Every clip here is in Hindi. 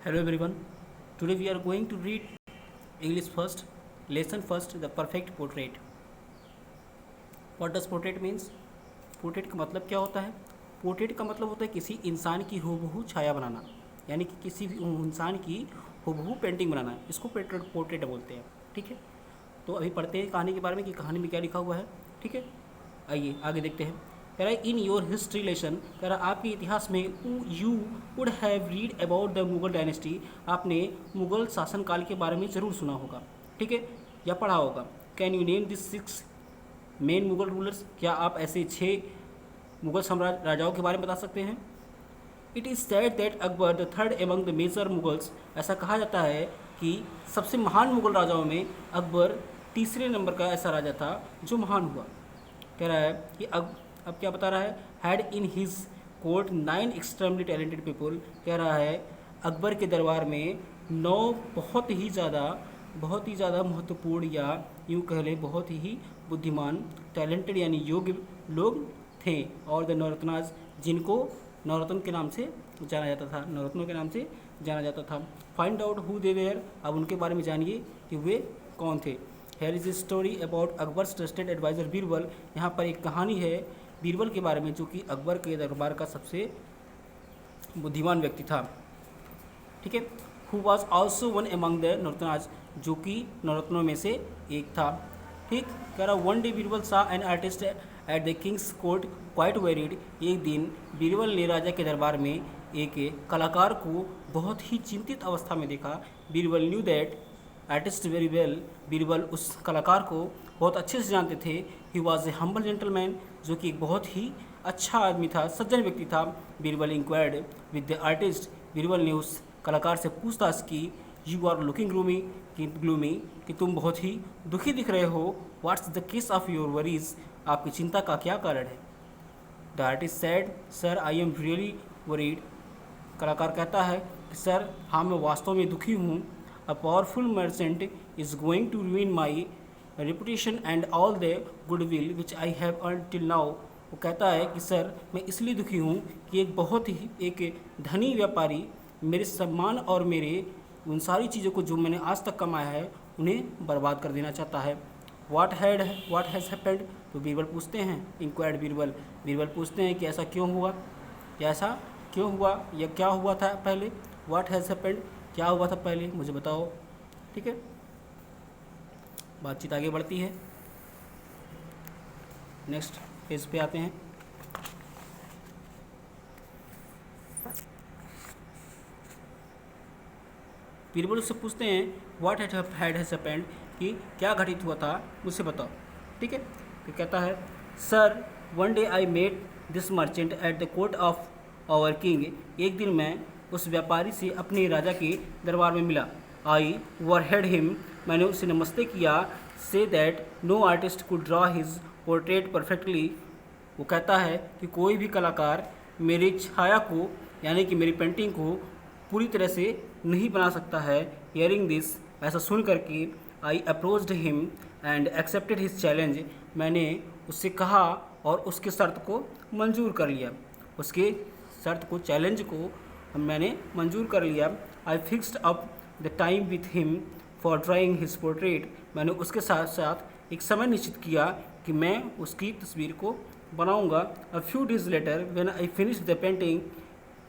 Hello everyone. Today we are going to read English first, lesson first, the perfect portrait. What does portrait means? Portrait का मतलब क्या होता है? पोर्ट्रेट का मतलब होता है किसी इंसान की हूबहू छाया बनाना, यानी कि किसी भी इंसान की हूबहू पेंटिंग बनाना, इसको पोर्ट्रेट बोलते हैं। ठीक है, तो अभी पढ़ते हैं कहानी के बारे में कि कहानी में क्या लिखा हुआ है। ठीक है, आइए आगे देखते हैं। कह रहा है इन योर हिस्ट्री लेसन, कह रहा आपके इतिहास में you would have read about the Mughal dynasty, आपने मुगल शासनकाल के बारे में ज़रूर सुना होगा। ठीक है, या पढ़ा होगा। Can you name this 6 main Mughal rulers, क्या आप ऐसे 6 मुगल साम्राज्य राजाओं के बारे में बता सकते हैं? It is said that Akbar the third among the major Mughals, ऐसा कहा जाता है कि सबसे महान मुगल राजाओं में अकबर तीसरे नंबर का ऐसा राजा था जो महान हुआ। कह रहा है कि अब क्या बता रहा है, had in his court 9 extremely talented people, कह रहा है अकबर के दरबार में 9 बहुत ही ज़्यादा महत्वपूर्ण, या यूँ कह लें बहुत ही बुद्धिमान, टैलेंटेड यानी योग्य लोग थे। और द नवरत्नाज, जिनको नवरत्न के नाम से जाना जाता था, नवरत्नों के नाम से जाना जाता था। Find out who they were, अब उनके बारे में जानिए कि वे कौन थे। Here is a story about Akbar's trusted adviser Birbal, यहाँ पर एक कहानी है बीरबल के बारे में जो कि अकबर के दरबार का सबसे बुद्धिमान व्यक्ति था। ठीक है, who was also one among the Navratnas, जो कि नवरत्नों में से एक था। ठीक, कह रहा वन डे बीरबल सा an artist at the Kings court quite varied, एक दिन बीरबल ने राजा के दरबार में एक कलाकार को बहुत ही चिंतित अवस्था में देखा। Birbal knew that artist very well, Birbal उस कलाकार को बहुत अच्छे से जानते थे। He was a humble gentleman, जो कि एक बहुत ही अच्छा आदमी था, सज्जन व्यक्ति था। Birbal inquired with the artist, Birbal ने उस कलाकार से पूछताछ की। यू आर लुकिंग ग्लूमी, कि तुम बहुत ही दुखी दिख रहे हो। What's the case of your worries, आपकी चिंता का क्या कारण है? The artist said sir I am really worried, कलाकार कहता है कि सर हाँ मैं वास्तव में दुखी हूँ। A powerful merchant is going to ruin my reputation and all the goodwill which I have earn till now, वो कहता है कि सर मैं इसलिए दुखी हूँ कि एक धनी व्यापारी मेरे सम्मान और मेरे उन सारी चीज़ों को जो मैंने आज तक कमाया है उन्हें बर्बाद कर देना चाहता है। व्हाट हैज़ हैपेंड, तो बीरबल पूछते हैं, इंक्वायर्ड बीरबल पूछते हैं कि ऐसा क्यों हुआ, या क्या हुआ था पहले। व्हाट हैज़ हैपेंड, क्या हुआ था पहले, मुझे बताओ। ठीक है, बातचीत आगे बढ़ती है। नेक्स्ट पेज पे आते हैं। बीरबल उससे पूछते हैं व्हाट हैड हैज़ हैपेंड, कि क्या घटित हुआ था मुझसे बताओ। ठीक है, तो कहता है sir one day I met this merchant at the court of our king, एक दिन मैं उस व्यापारी से अपने राजा के दरबार में मिला। आई ओवरहेड हिम, मैंने उसे नमस्ते किया। Say that no artist could draw his portrait perfectly, वो कहता है कि कोई भी कलाकार मेरी छाया को यानी कि मेरी पेंटिंग को पूरी तरह से नहीं बना सकता है। हियरिंग दिस, ऐसा सुन करके आई approached him and accepted his challenge, मैंने उससे कहा और उसके शर्त को मंजूर कर लिया। उसके शर्त को, चैलेंज को मैंने मंजूर कर लिया। I fixed up the time with him for drawing his portrait, मैंने उसके साथ साथ एक समय निश्चित किया कि मैं उसकी तस्वीर को बनाऊंगा। A few days later when I finish the painting,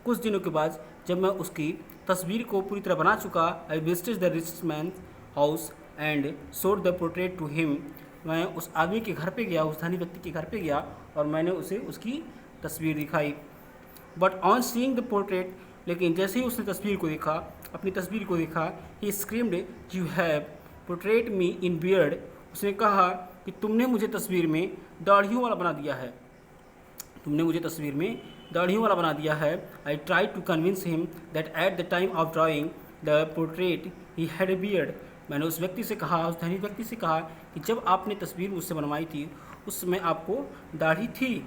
कुछ दिनों के बाद जब मैं उसकी तस्वीर को पूरी तरह बना चुका, I visited the rich man house and showed the portrait to him, मैं उस आदमी के घर पे गया, उस धनी व्यक्ति के घर पे गया और मैंने उसे उसकी तस्वीर दिखाई। But on seeing the portrait, लेकिन जैसे ही उसने तस्वीर को देखा, अपनी तस्वीर को देखा, he screamed you have portrait me in beard, उसने कहा कि तुमने मुझे तस्वीर में दाढ़ियों वाला बना दिया है, तुमने मुझे तस्वीर में दाढ़ियों वाला बना दिया है। I try to convince him that at the time of drawing the portrait he had a beard, मैंने उस व्यक्ति से कहा, उस धनी व्यक्ति से कहा कि जब आपने तस्वीर मुझसे बनवाई थी उस समय आपको दाढ़ी थी।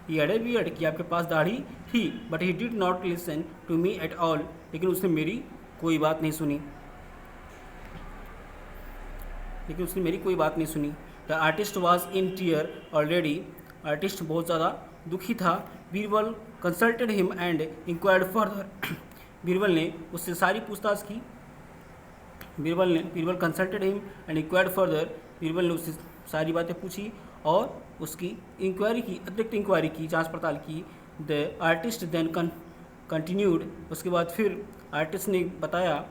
ही हैड ए बियर्ड, कि आपके पास दाढ़ी थी। But he did not listen to me at all, लेकिन उसने मेरी कोई बात नहीं सुनी, the artist was in tear already, artist बहुत ज़्यादा दुखी था। Birbal consulted him and inquired further, Birbal ने उससे सारी पूछताछ की। Birbal consulted him and inquired further. Birbal ने उससे सारी बातें पूछी और उसकी इंक्वायरी की, अतिरिक्त इंक्वायरी की, जांच पड़ताल की। The artist then continued. उसके बाद फिर आर्टिस्ट ने बताया,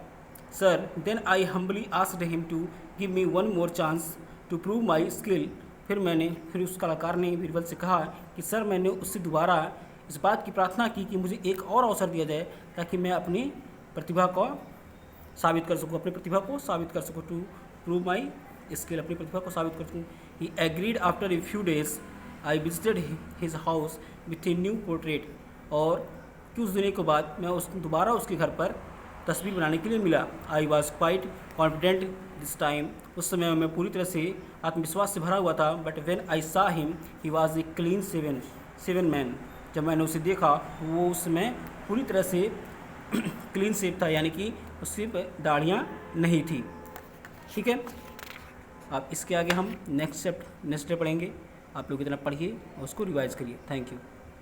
sir then I humbly asked him to give me one more chance to prove my skill. फिर उस कलाकार ने बीरबल से कहा कि सर मैंने उससे दोबारा इस बात की प्रार्थना की कि मुझे एक और अवसर दिया जाए ताकि मैं अपनी प्रतिभा को साबित कर सकूँ, टू प्रूव माई स्किल, अपनी प्रतिभा को साबित कर सकूँ। He agreed. After a few days I visited his house with a new portrait. और कुछ दिनों के बाद मैं दोबारा उसके घर पर तस्वीर बनाने के लिए मिला। I was quite confident this time. उस समय मैं पूरी तरह से आत्मविश्वास से भरा हुआ था। बट वेन आई सा him he was a clean seven man. जब मैंने उसे देखा वो उस समय पूरी तरह से क्लीन शेप था, यानी कि उससे दाढ़ियाँ नहीं थी। ठीक है, अब इसके आगे हम नेक्स्ट डे पढ़ेंगे। आप लोग इतना पढ़िए और उसको रिवाइज करिए। Thank you.